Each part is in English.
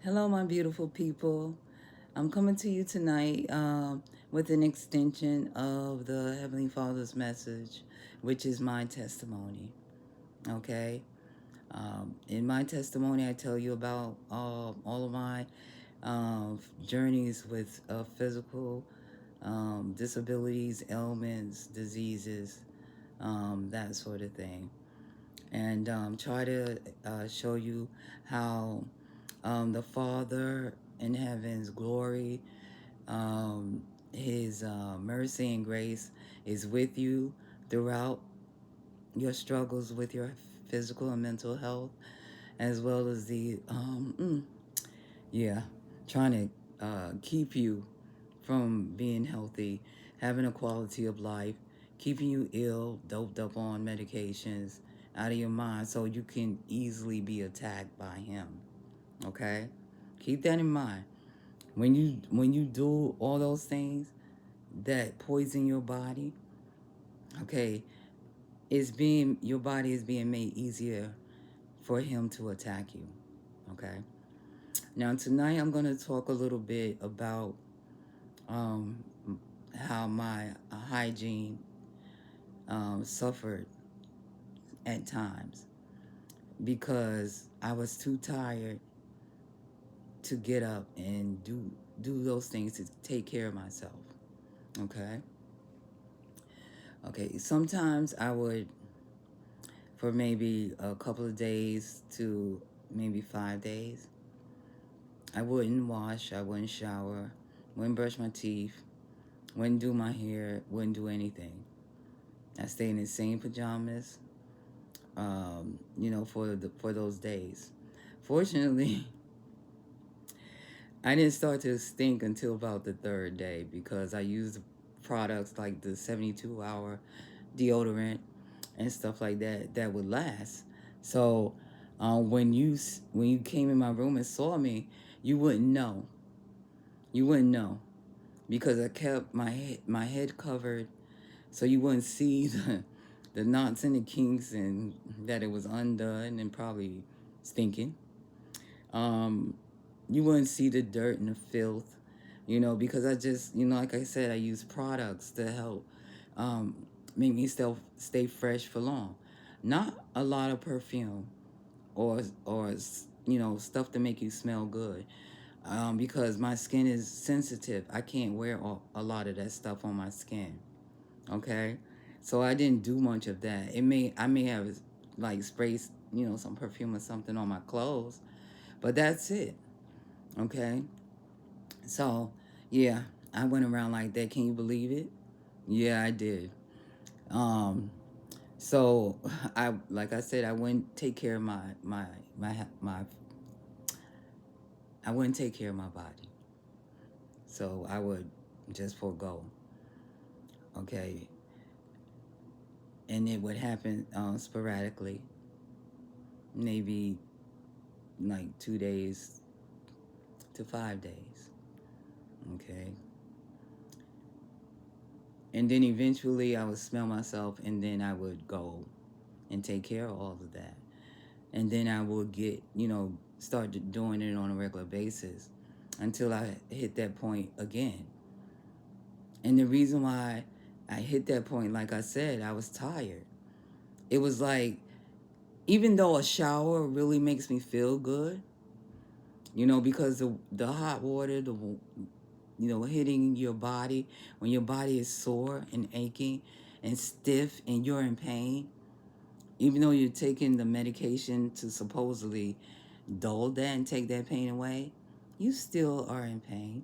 Hello, my beautiful people. I'm coming to you tonight with an extension of the Heavenly Father's message, which is my testimony. Okay? In my testimony, I tell you about all of my journeys with physical disabilities, ailments, diseases, that sort of thing. And try to show you how the Father in heaven's glory, his mercy and grace is with you throughout your struggles with your physical and mental health, as well as yeah, trying to keep you from being healthy, having a quality of life, keeping you ill, doped up on medications, out of your mind, so you can easily be attacked by him. Okay? Keep that in mind. When you do all those things that poison your body, okay, your body is being made easier for him to attack you. Okay? Now tonight I'm gonna talk a little bit about um, how my hygiene suffered at times because I was too tired to get up and do those things to take care of myself. Okay. Okay. Sometimes I would, for maybe a couple of days to maybe 5 days, I wouldn't wash, I wouldn't shower, wouldn't brush my teeth, wouldn't do my hair, wouldn't do anything. I stayed in the same pajamas, for those days. Fortunately, I didn't start to stink until about the third day because I used products like the 72-hour deodorant and stuff like that that would last. So when you came in my room and saw me, you wouldn't know. You wouldn't know because I kept my head covered, so you wouldn't see the knots and the kinks and that it was undone and probably stinking. Um, you wouldn't see the dirt and the filth, because I just, like I said, I use products to help um, make me stay fresh for long. Not a lot of perfume or stuff to make you smell good, because my skin is sensitive. I can't wear a lot of that stuff on my skin. Okay, so I didn't do much of that. I may have like sprayed some perfume or something on my clothes, but that's it. Okay. So, yeah, I went around like that. Can you believe it? Yeah, I did. Um, so like I said, I wouldn't take care of my I wouldn't take care of my body. So I would just forego. Okay, and it would happen sporadically, maybe like 2 days to 5 days. Okay, and then eventually I would smell myself, and then I would go and take care of all of that. And then I will start doing it on a regular basis until I hit that point again. And the reason why I hit that point, like I said, I was tired. It was like, even though a shower really makes me feel good, because the hot water, hitting your body, when your body is sore and aching and stiff and you're in pain, even though you're taking the medication to supposedly dull that and take that pain away, you still are in pain.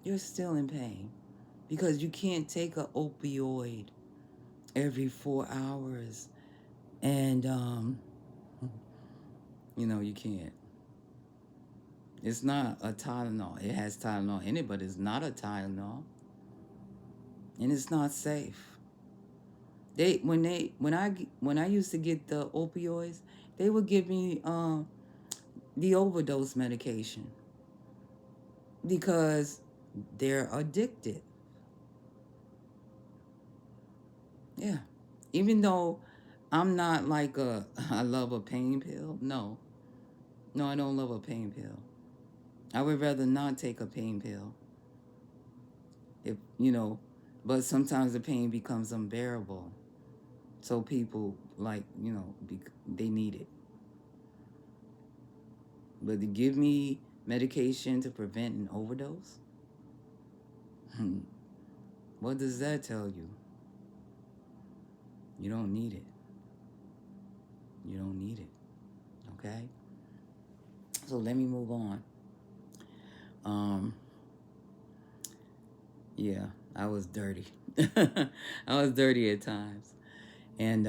You're still in pain because you can't take an opioid every 4 hours. And, you can't. It's not a Tylenol. It has Tylenol in it, but it's not a Tylenol. And it's not safe. When I used to get the opioids, they would give me the overdose medication because they're addicted. Yeah. Even though I'm not like I love a pain pill. No. No, I don't love a pain pill. I would rather not take a pain pill. If you know, but sometimes the pain becomes unbearable. So people like they need it. But to give me medication to prevent an overdose, what does that tell you? You don't need it. You don't need it. Okay. So let me move on. Um, yeah, I was dirty. I was dirty at times, and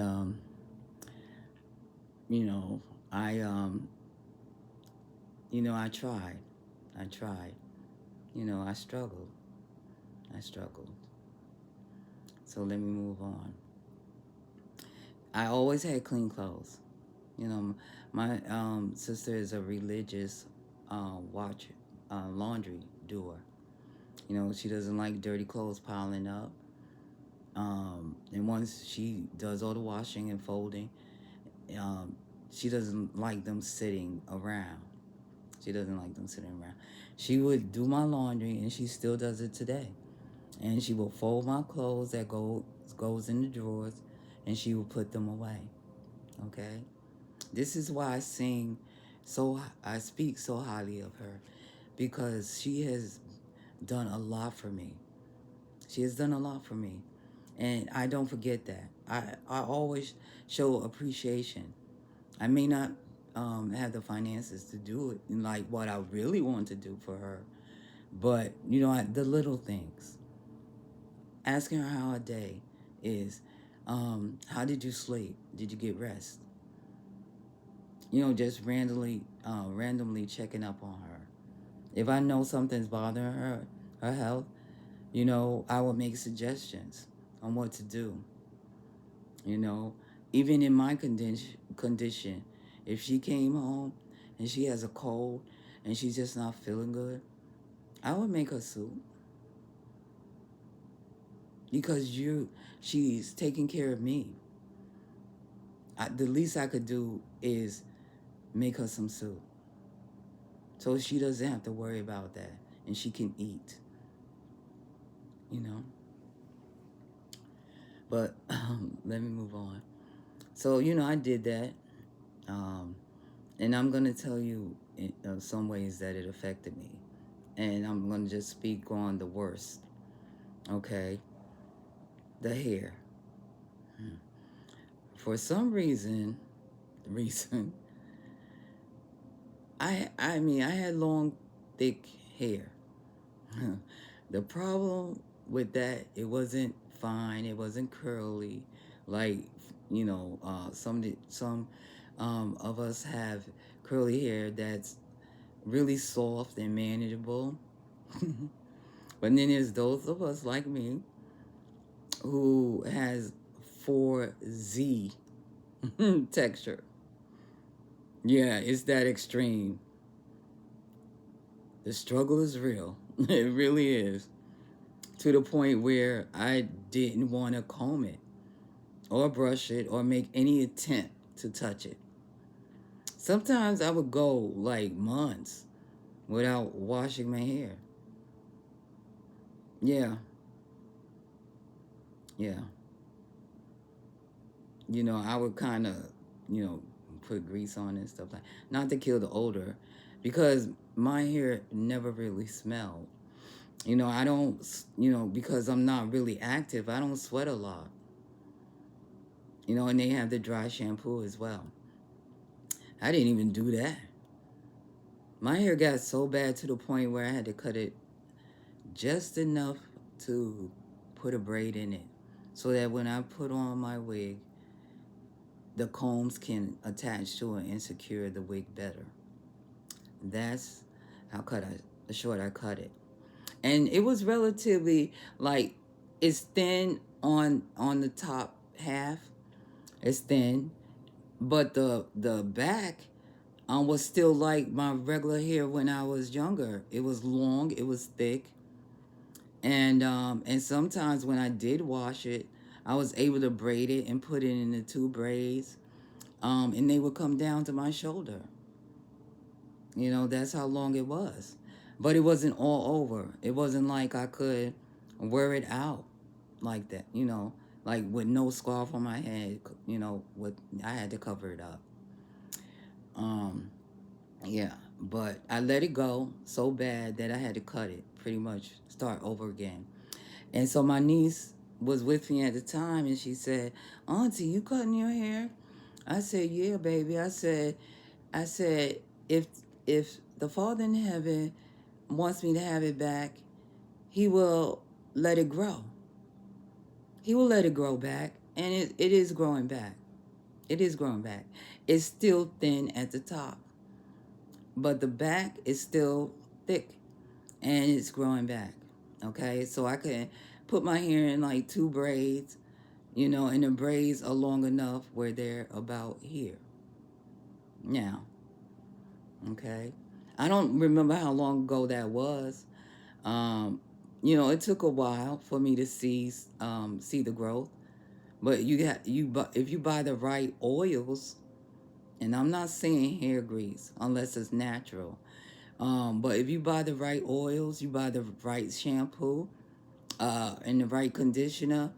you know, I I tried. I tried. I struggled. I struggled. So let me move on. I always had clean clothes. My sister is a religious watch laundry doer. She doesn't like dirty clothes piling up. And once she does all the washing and folding, um, she doesn't like them sitting around. She doesn't like them sitting around. She would do my laundry, and she still does it today. And she will fold my clothes that goes in the drawers, and she will put them away. Okay, this is why I speak so highly of her, because she has done a lot for me. She has done a lot for me, and I don't forget that. I always show appreciation. I may not have the finances to do it like what I really want to do for her, but the little things. Asking her how a day is. How did you sleep? Did you get rest? Just randomly checking up on her. If I know something's bothering her health, I will make suggestions on what to do. You know, Even in my condition, if she came home and she has a cold and she's just not feeling good, I would make her soup because she's taking care of me. The least I could do is make her some soup so she doesn't have to worry about that and she can eat. You know. But let me move on. So I did that, um, and I'm gonna tell you some ways that it affected me, and I'm gonna just speak on the worst. Okay, the hair. For some reason, I had long, thick hair. The problem with that, it wasn't fine. It wasn't curly, like some of us have curly hair that's really soft and manageable. But then there's those of us like me who has 4Z texture. Yeah, it's that extreme. The struggle is real. It really is. To the point where I didn't want to comb it or brush it or make any attempt to touch it. Sometimes I would go like months without washing my hair. Yeah, yeah. I would kind of, you know, put grease on and stuff like, not to kill the odor, because my hair never really smelled. I don't, because I'm not really active, I don't sweat a lot. And they have the dry shampoo as well. I didn't even do that. My hair got so bad to the point where I had to cut it just enough to put a braid in it so that when I put on my wig, the combs can attach to it and secure the wig better. That's how short I cut it. And it was relatively like it's thin on the top half. It's thin, but the back was still like my regular hair when I was younger. It was long, it was thick, and sometimes when I did wash it, I was able to braid it and put it in the two braids, and they would come down to my shoulder. That's how long it was. But it wasn't all over. It wasn't like I could wear it out like that, like with no scarf on my head, with I had to cover it up. Um, yeah, but I let it go so bad that I had to cut it, pretty much start over again. And so my niece was with me at the time, and she said, "Auntie, you cutting your hair?" I said, "Yeah, baby." I said, if the Father in heaven wants me to have it back, He will let it grow. He will let it grow back, and it is growing back. It is growing back. It's still thin at the top, but the back is still thick, and it's growing back. Okay, so I can put my hair in like two braids, and the braids are long enough where they're about here now. Okay, I don't remember how long ago that was. Um, it took a while for me to see the growth. But if you buy the right oils, and I'm not saying hair grease unless it's natural. But if you buy the right oils, you buy the right shampoo, and the right conditioner,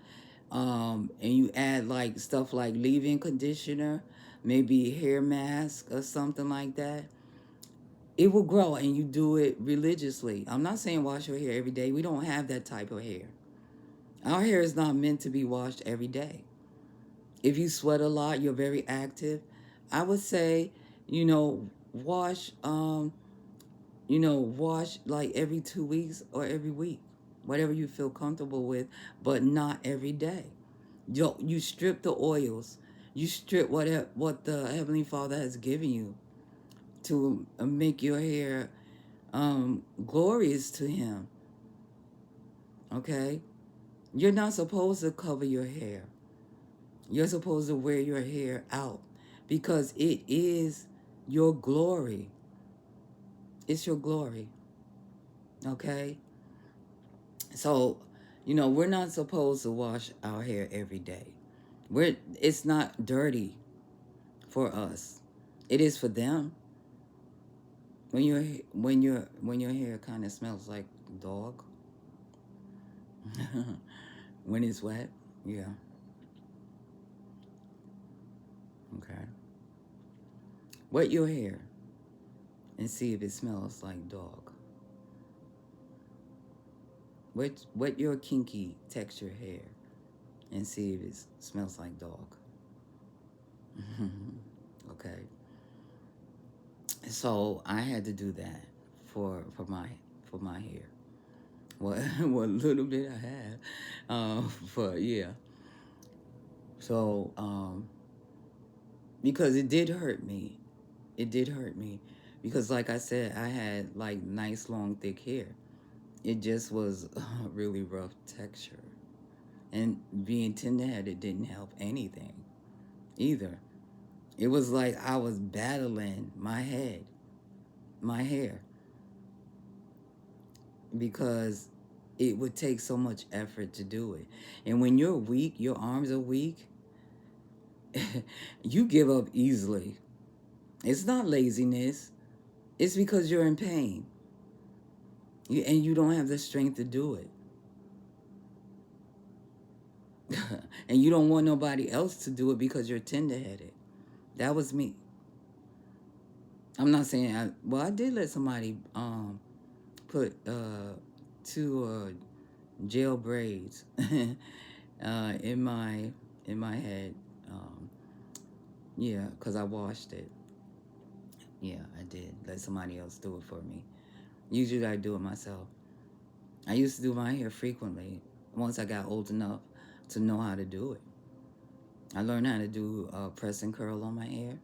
and you add like stuff like leave-in conditioner, maybe hair mask or something like that, it will grow, and you do it religiously. I'm not saying wash your hair every day. We don't have that type of hair. Our hair is not meant to be washed every day. If you sweat a lot, you're very active, I would say, wash, wash like every 2 weeks or every week, whatever you feel comfortable with, but not every day. You strip the oils. You strip what the Heavenly Father has given you to make your hair glorious to Him. Okay? You're not supposed to cover your hair. You're supposed to wear your hair out because it is your glory. It's your glory. Okay? So, we're not supposed to wash our hair every day. It's not dirty for us. It is for them. When your hair kind of smells like dog, when it's wet, yeah. Okay. Wet your hair and see if it smells like dog. Wet your kinky texture hair and see if it smells like dog. Okay. So I had to do that for my hair. What what little bit I had, but yeah. So because it did hurt me, it did hurt me, because like I said, I had like nice long thick hair. It just was really rough texture, and being tender-headed didn't help anything either. It was like I was battling my hair, because it would take so much effort to do it. And when you're weak, your arms are weak, you give up easily. It's not laziness, it's because you're in pain. And you don't have the strength to do it. And you don't want nobody else to do it because you're tender headed. That was me. I'm not saying I did let somebody put two gel braids in my head. Yeah, because I washed it. Yeah, I did let somebody else do it for me. Usually I do it myself. I used to do my hair frequently once I got old enough to know how to do it. I learned how to do press and curl on my hair.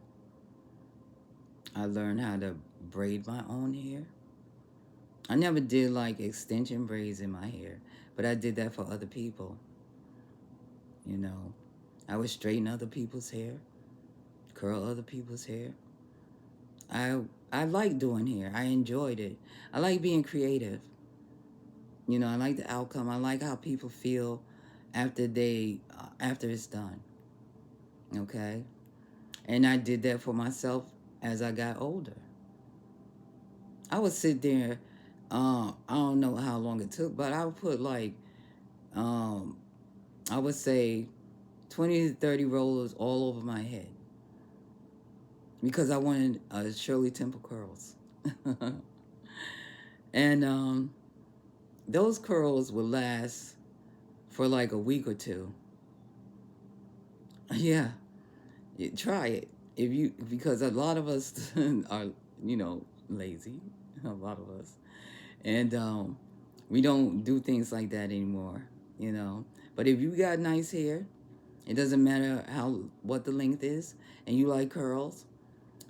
I learned how to braid my own hair. I never did like extension braids in my hair, but I did that for other people. You know, I would straighten other people's hair, curl other people's hair. I I like doing hair. I enjoyed it. I like being creative. I like the outcome. I like how people feel after it's done. Okay? And I did that for myself as I got older. I would sit there. I don't know how long it took, but I would put like, um, I would say 20 to 30 rollers all over my head because I wanted Shirley Temple curls. And those curls would last for like a week or two. Yeah, try it if you, because a lot of us are, lazy. A lot of us, and we don't do things like that anymore. You know, but if you got nice hair, it doesn't matter what the length is, and you like curls,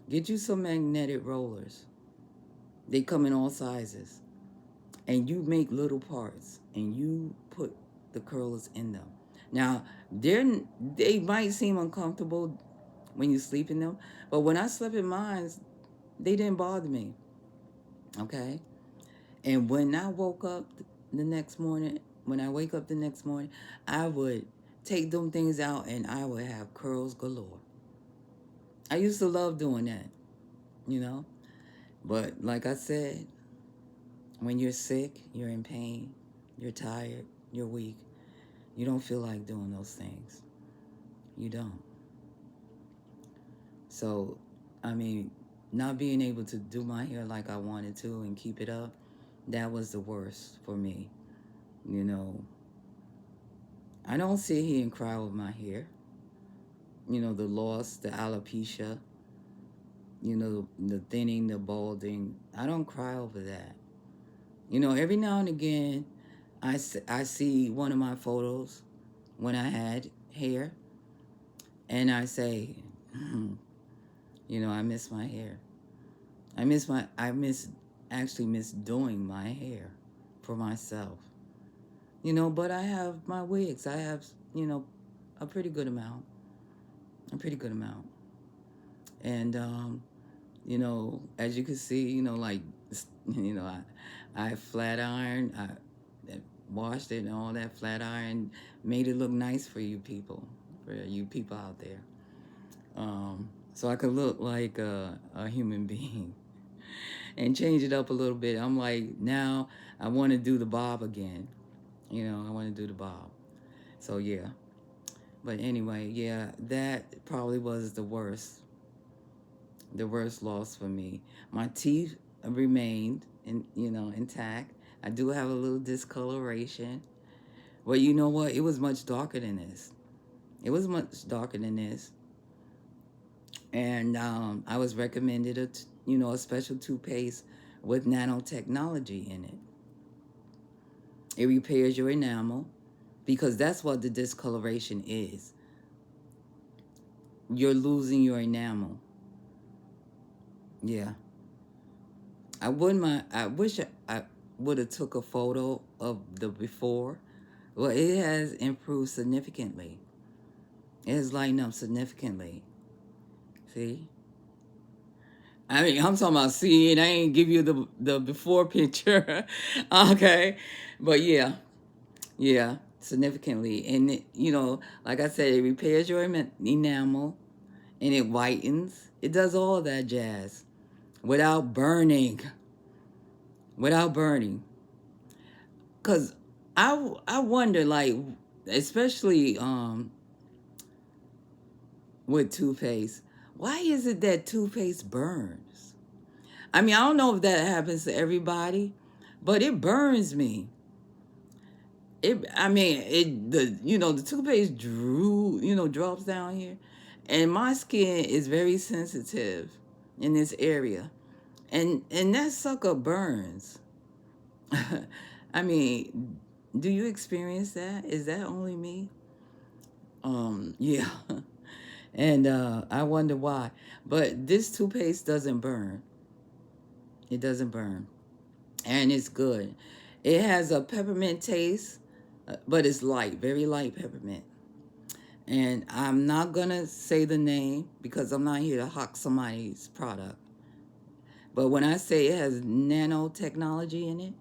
get you some magnetic rollers. They come in all sizes, and you make little parts, and you put the curlers in them. Now, they might seem uncomfortable when you sleep in them, but when I slept in mine, they didn't bother me. Okay, and when I woke up the next morning, when I wake up the next morning, I would take them things out, and I would have curls galore. I used to love doing that, you know. But like I said, when you're sick, you're in pain, you're tired, you're weak, you don't feel like doing those things. You don't. So, I mean, not being able to do my hair like I wanted to and keep it up, that was the worst for me. You know, I don't sit here and cry with my hair. You know, the loss, the alopecia, the thinning, the balding. I don't cry over that. You know, every now and again, I see one of my photos when I had hair, and I say, I miss my hair. Actually miss doing my hair for myself. But I have my wigs. I have, a pretty good amount. A pretty good amount. And, as you can see, like, I flat iron, I washed it and all that flat iron, made it look nice for you people out there. So I could look like a human being and change it up a little bit. I'm like, now I want to do the bob again. I want to do the bob. So yeah. But anyway, yeah, that probably was the worst loss for me. My teeth remained intact. I do have a little discoloration. But you know what? It was much darker than this. It was much darker than this. And I was recommended a special toothpaste with nanotechnology in it. It repairs your enamel because that's what the discoloration is. You're losing your enamel. Yeah. I wouldn't mind. I wish I would have took a photo of the before. Well, it has improved significantly. It has lightened up significantly. See? I mean, I'm talking about seeing. I ain't give you the before picture. Okay. But yeah, significantly. And, like I said, it repairs your enamel and it whitens. It does all that jazz without burning. Without burning. Because I wonder, like, especially with toothpaste, why is it that toothpaste burns? I mean, I don't know if that happens to everybody, but it burns me. The toothpaste drops down here, and my skin is very sensitive in this area, and that sucker burns. I mean, do you experience that? Is that only me? Yeah. And I wonder why. But this toothpaste doesn't burn. It doesn't burn. And it's good. It has a peppermint taste, but it's light, very light peppermint. And I'm not going to say the name because I'm not here to hawk somebody's product. But when I say it has nanotechnology in it,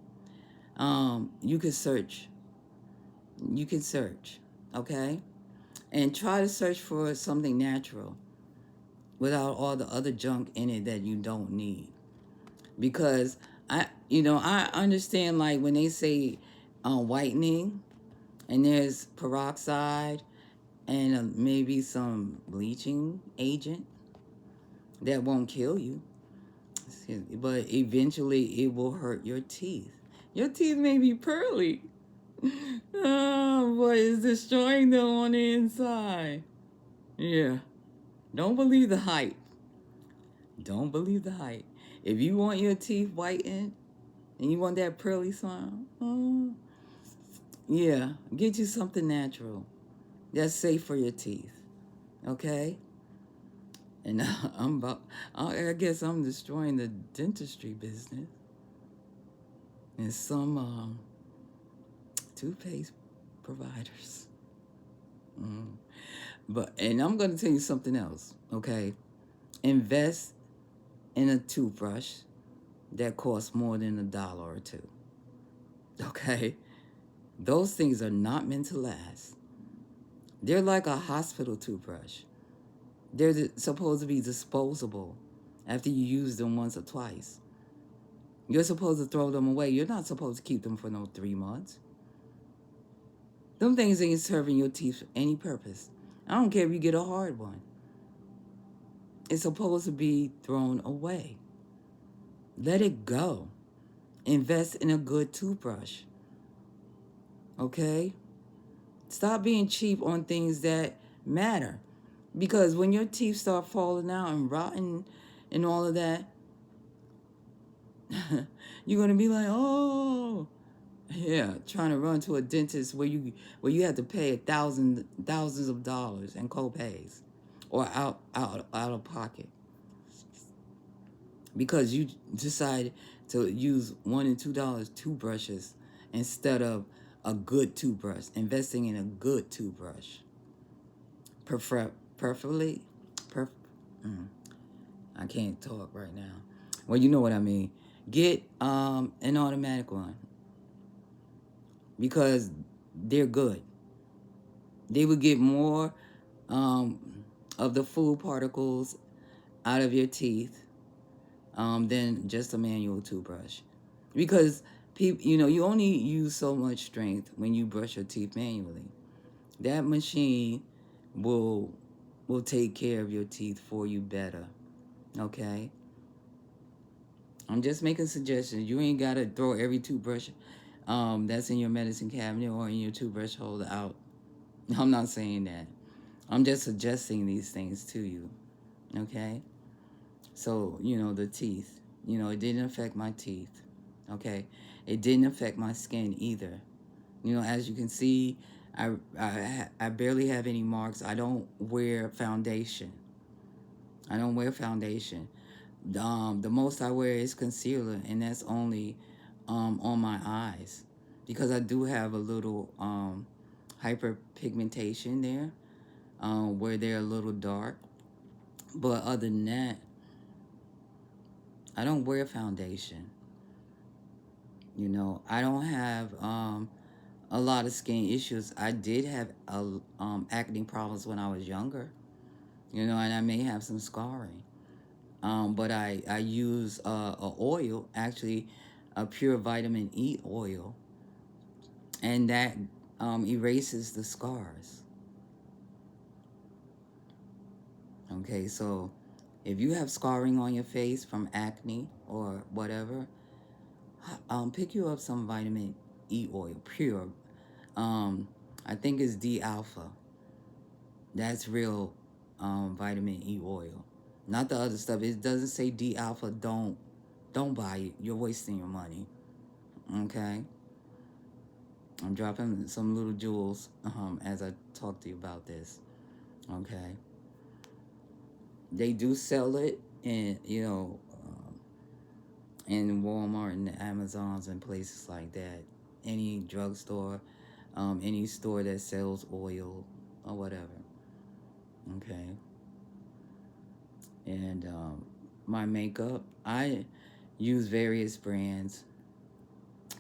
you can search. You can search, okay? And try to search for something natural without all the other junk in it that you don't need. because I understand like when they say whitening and there's peroxide and maybe some bleaching agent that won't kill you, but eventually it will hurt your teeth. Your teeth may be pearly, but it's destroying them on the inside. Yeah, don't believe the hype. Don't believe the hype. If you want your teeth whitened and you want that pearly smile, yeah, get you something natural that's safe for your teeth. Okay? And I guess I'm destroying the dentistry business and some toothpaste providers. Mm. And I'm going to tell you something else, okay? Invest in a toothbrush that costs more than $1 or two, okay? Those things are not meant to last. They're like a hospital toothbrush. They're supposed to be disposable after you use them once or twice. You're supposed to throw them away. You're not supposed to keep them for no 3 months. Them things ain't serving your teeth any purpose. I don't care if you get a hard one. It's supposed to be thrown away. Let it go. Invest in a good toothbrush. Okay? Stop being cheap on things that matter. Because when your teeth start falling out and rotting and all of that, you're going to be like, oh, yeah, trying to run to a dentist where you have to pay thousands of dollars in co-pays or out of pocket because you decide to use $1 and $2 toothbrushes instead of a good toothbrush. Investing in a good toothbrush, preferably, perf- I can't talk right now. Well, you know what I mean. Get an automatic one because they're good. They will get more um, of the food particles out of your teeth than just a manual toothbrush. Because people, you only use so much strength when you brush your teeth manually. That machine will take care of your teeth for you better. Okay? I'm just making suggestions. You ain't gotta throw every toothbrush that's in your medicine cabinet or in your toothbrush holder out. I'm not saying that. I'm just suggesting these things to you. Okay? So, the teeth. It didn't affect my teeth. Okay? It didn't affect my skin either. As you can see, I barely have any marks. I don't wear foundation. The most I wear is concealer, and that's only on my eyes because I do have a little hyperpigmentation there where they're a little dark. But other than that, I don't wear foundation. I don't have a lot of skin issues. I did have acne problems when I was younger, and I may have some scarring. But I use a oil, actually a pure vitamin E oil, and that erases the scars. Okay, so if you have scarring on your face from acne or whatever, pick you up some vitamin E oil, pure. I think it's D alpha. That's real vitamin E oil, not the other stuff. It doesn't say D alpha. Don't buy it. You're wasting your money. Okay. I'm dropping some little jewels as I talk to you about this. Okay. They do sell it in Walmart and the Amazons and places like that. Any drugstore, any store that sells oil or whatever. Okay. And my makeup, I use various brands.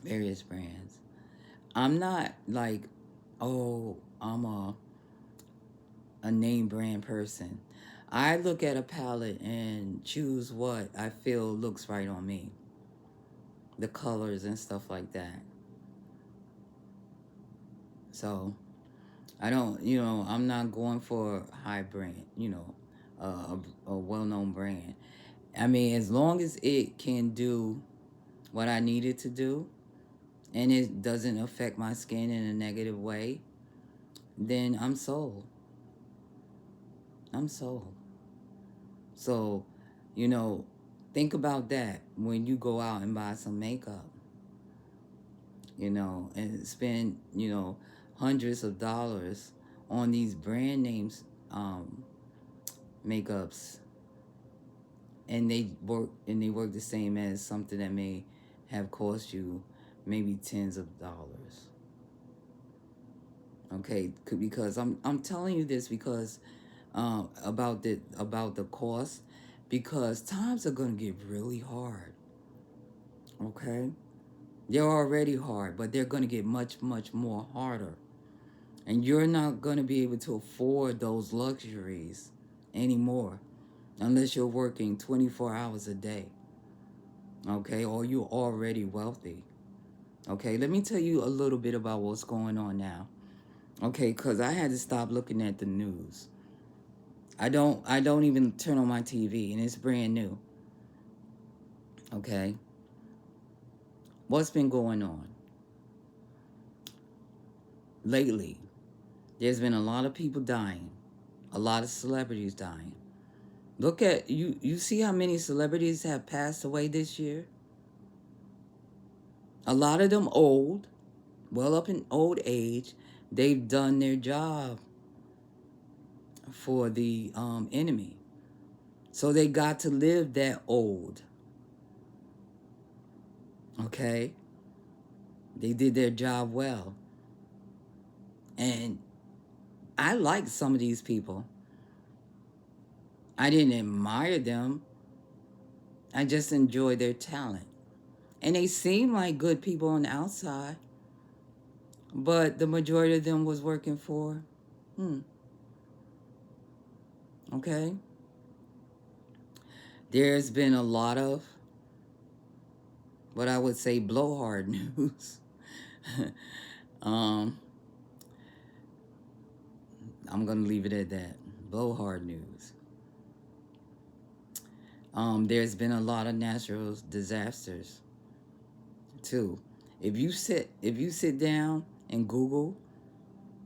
Various brands. I'm not like, oh, I'm a name brand person. I look at a palette and choose what I feel looks right on me. the colors and stuff like that. So I don't, I'm not going for high brand, a well-known brand. I mean, as long as it can do what I need it to do and it doesn't affect my skin in a negative way, then I'm sold. I'm sold. So, you know, think about that when you go out and buy some makeup, and spend, hundreds of dollars on these brand names makeups, and they work the same as something that may have cost you maybe tens of dollars. Okay, because I'm telling you this because about the cost, because times are gonna get really hard. Okay, they're already hard, but they're gonna get much more harder, and you're not gonna be able to afford those luxuries anymore unless you're working 24 hours a day. Okay, or you're already wealthy. Okay, let me tell you a little bit about what's going on now. Okay, because I had to stop looking at the news. I don't even turn on my TV, and it's brand new. Okay, what's been going on lately? There's been a lot of people dying, a lot of celebrities dying. Look at you. You see how many celebrities have passed away this year? A lot of them old, well up in old age. They've done their job for the enemy. So they got to live that old. Okay? They did their job well. And I like some of these people. I didn't admire them. I just enjoy their talent. And they seem like good people on the outside. But the majority of them was working for, okay? There's been a lot of what I would say blowhard news. um, I'm going to leave it at that. Blowhard news. There's been a lot of natural disasters too. If you sit down and Google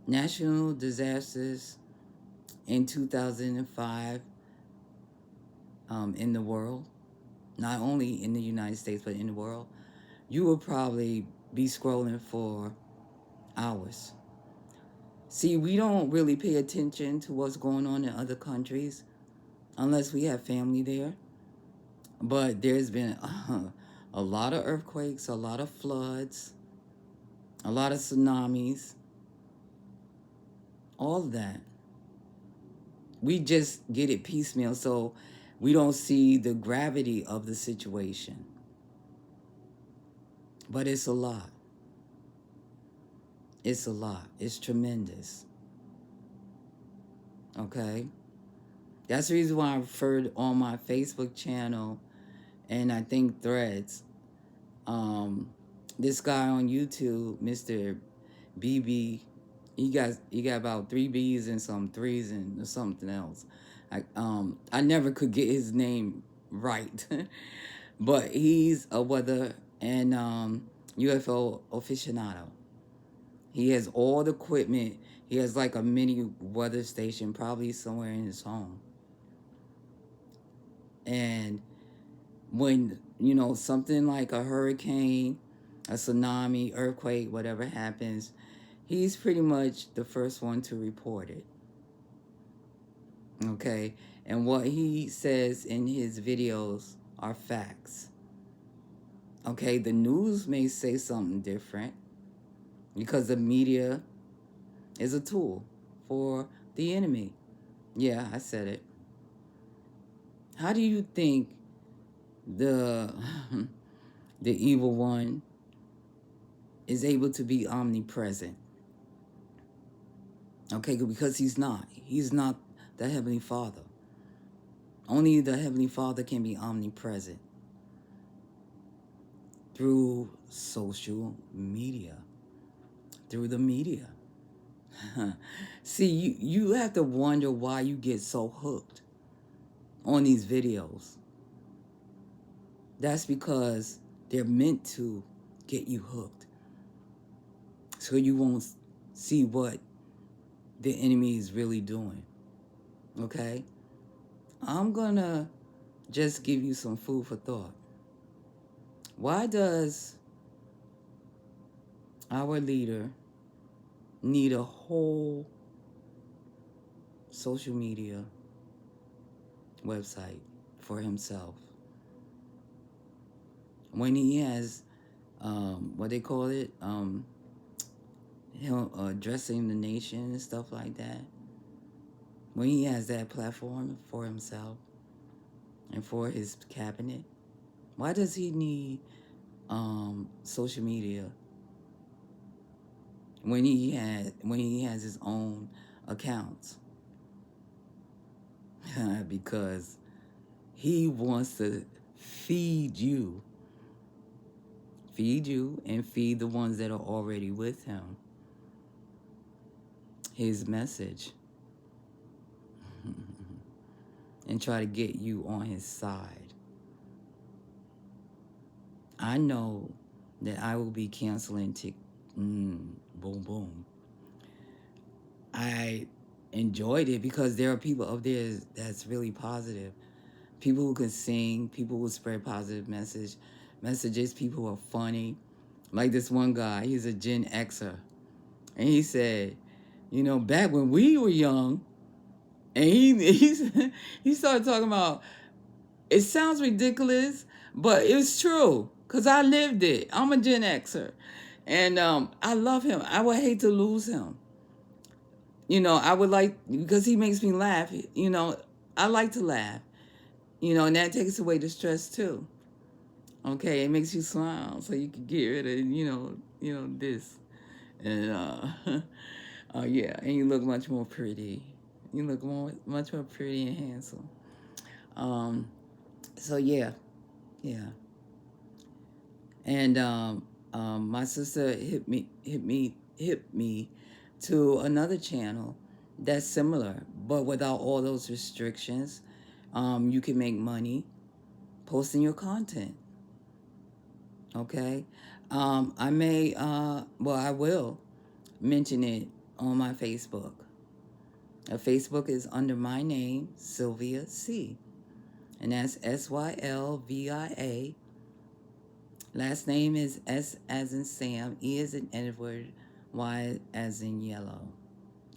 national disasters in 2005 in the world, not only in the United States but in the world, you will probably be scrolling for hours. See, we don't really pay attention to what's going on in other countries unless we have family there. But there's been a lot of earthquakes, a lot of floods, a lot of tsunamis, all of that. We just get it piecemeal, so we don't see the gravity of the situation. But it's a lot. It's a lot. It's tremendous. Okay? That's the reason why I referred on my Facebook channel and I think Threads. This guy on YouTube, Mr. BB, he got about 3 B's and some threes and something else. I never could get his name right, but he's a weather and UFO aficionado. He has all the equipment. He has like a mini weather station, probably somewhere in his home. And when something like a hurricane, a tsunami, earthquake, whatever happens, he's pretty much the first one to report it. Okay? And what he says in his videos are facts. Okay? The news may say something different because the media is a tool for the enemy. Yeah, I said it. How do you think the the evil one is able to be omnipresent? Okay, because he's not. He's not the Heavenly Father. Only the Heavenly Father can be omnipresent. through social media, through the media. See, you have to wonder why you get so hooked on these videos. That's because they're meant to get you hooked. So you won't see what the enemy is really doing. Okay? I'm gonna just give you some food for thought. Why does our leader need a whole social media website for himself when he has what they call it, addressing the nation and stuff like that? When he has that platform for himself and for his cabinet, why does he need social media when he has his own accounts? Because he wants to feed you and feed the ones that are already with him his message and try to get you on his side. I know that I will be canceling boom boom. I enjoyed it because there are people up there that's really positive. People who can sing, people who spread positive messages, people who are funny. Like this one guy, he's a Gen Xer. And he said, back when we were young, and he started talking about, it sounds ridiculous, but it's true because I lived it. I'm a Gen Xer. And I love him. I would hate to lose him. I would like, because he makes me laugh. I like to laugh. And that takes away the stress too. Okay, it makes you smile so you can get rid of, this. And yeah, and you look much more pretty. You look much more pretty and handsome. So yeah. And my sister hit me to another channel that's similar, but without all those restrictions. You can make money posting your content. Okay, I will mention it on my Facebook. Facebook is under my name, Sylvia C. And that's Sylvia. Last name is S as in Sam, E as in Edward, Y as in yellow.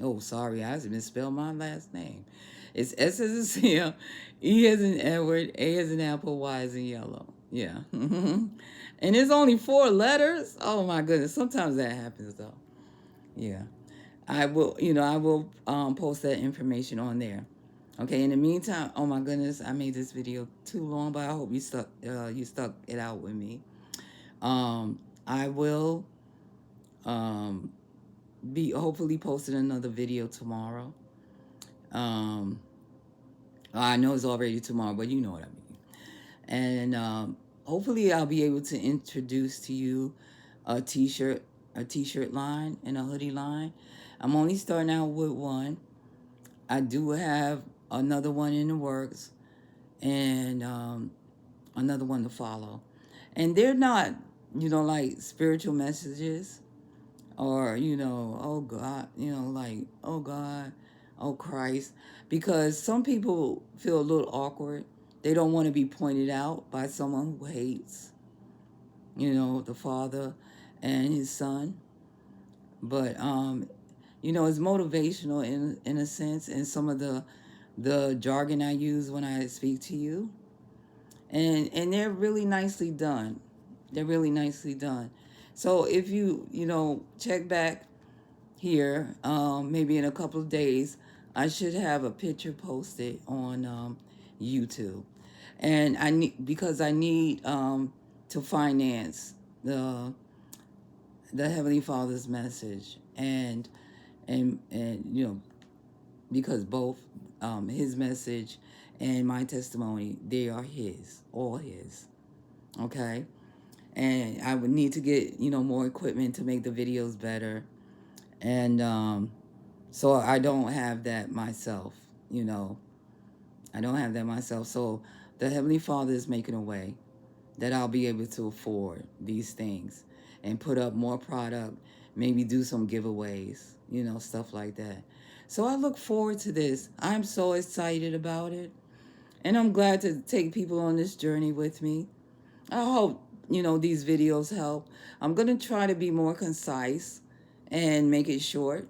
Oh, sorry, I misspelled my last name. It's S as in Sam, E as in Edward, A as in Apple, Y as in yellow. Yeah. And it's only 4 letters. Oh my goodness. Sometimes that happens though. Yeah. I will post that information on there. Okay, in the meantime, oh my goodness, I made this video too long, but I hope you stuck it out with me. I will be hopefully posting another video tomorrow. I know it's already tomorrow, but you know what I mean. And hopefully I'll be able to introduce to you a t-shirt line and a hoodie line. I'm only starting out with one. I do have another one in the works, and another one to follow. And they're not, like spiritual messages or, oh God, like, oh God, oh Christ. Because some people feel a little awkward. They don't want to be pointed out by someone who hates, the Father and his Son. But, it's motivational in a sense, and some of the jargon I use when I speak to you. And they're really nicely done. They're really nicely done. So if you check back here, maybe in a couple of days, I should have a picture posted on YouTube. And because I need to finance the Heavenly Father's message, and because both his message and my testimony, they are his, all his. Okay? and I would need to get, more equipment to make the videos better. And so I don't have that myself, you know. I don't have that myself. So the Heavenly Father is making a way that I'll be able to afford these things and put up more product, maybe do some giveaways, stuff like that. So I look forward to this. I'm so excited about it. And I'm glad to take people on this journey with me. I hope, these videos help. I'm going to try to be more concise and make it short.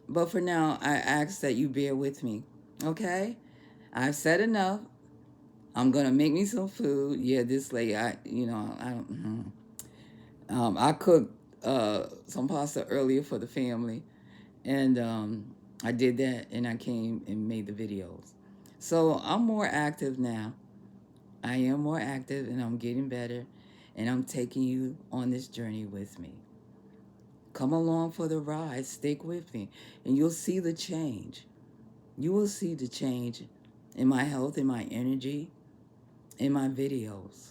But for now, I ask that you bear with me. Okay? I've said enough. I'm gonna make me some food. Yeah, this late. I don't. I cooked some pasta earlier for the family, and I did that, and I came and made the videos. So I'm more active now. I am more active, and I'm getting better, and I'm taking you on this journey with me. Come along for the ride. Stick with me, and you'll see the change. You will see the change in my health, in my energy, in my videos,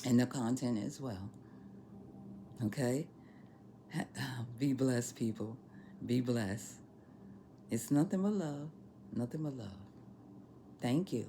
and the content as well. Okay? Be blessed, people. Be blessed. It's nothing but love. Nothing but love. Thank you.